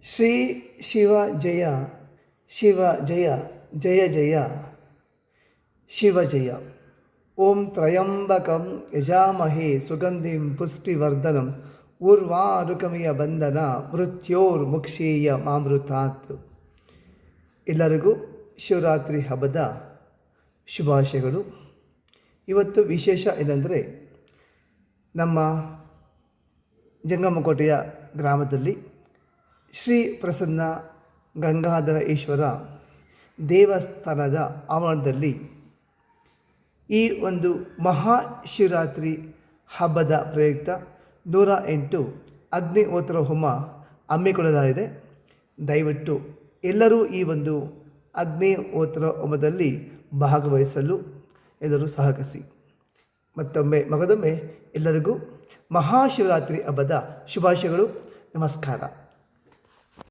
ಶ್ರೀ ಶಿವ ಜಯ ಶಿವ ಜಯ ಜಯ ಜಯ ಶಿವ ಜಯ. ಓಂ ತ್ರಯಂಬಕಂ ಯಜಾಮಹೇ ಸುಗಂಧಿಂ ಪುಷ್ಟಿವರ್ಧನಂ ಊರ್ವಾರುಕಮಿಯ ಬಂಧನ ಮೃತ್ಯೋರ್ಮುಕ್ಷೇಯ ಮಾಮೃತಾತ್. ಎಲ್ಲರಿಗೂ ಶಿವರಾತ್ರಿ ಹಬ್ಬದ ಶುಭಾಶಯಗಳು. ಇವತ್ತು ವಿಶೇಷ ಏನಂದರೆ, ನಮ್ಮ ಜಂಗಮಕೋಟೆಯ ಗ್ರಾಮದಲ್ಲಿ ಶ್ರೀ ಪ್ರಸನ್ನ ಗಂಗಾಧರ ಈಶ್ವರ ದೇವಸ್ಥಾನದ ಆವರಣದಲ್ಲಿ ಈ ಒಂದು ಮಹಾಶಿವರಾತ್ರಿ ಹಬ್ಬದ ಪ್ರಯುಕ್ತ 108 ಅಗ್ನಿಹೋತ್ರ ಹೋಮ ಹಮ್ಮಿಕೊಳ್ಳಲಾಗಿದೆ. ದಯವಿಟ್ಟು ಎಲ್ಲರೂ ಈ ಒಂದು ಅಗ್ನಿಹೋತ್ರ ಹೋಮದಲ್ಲಿ ಭಾಗವಹಿಸಲು ಎಲ್ಲರೂ ಸಹಕರಿಸಿ. ಮಗದೊಮ್ಮೆ ಎಲ್ಲರಿಗೂ ಮಹಾಶಿವರಾತ್ರಿ ಹಬ್ಬದ ಶುಭಾಶಯಗಳು. ನಮಸ್ಕಾರ.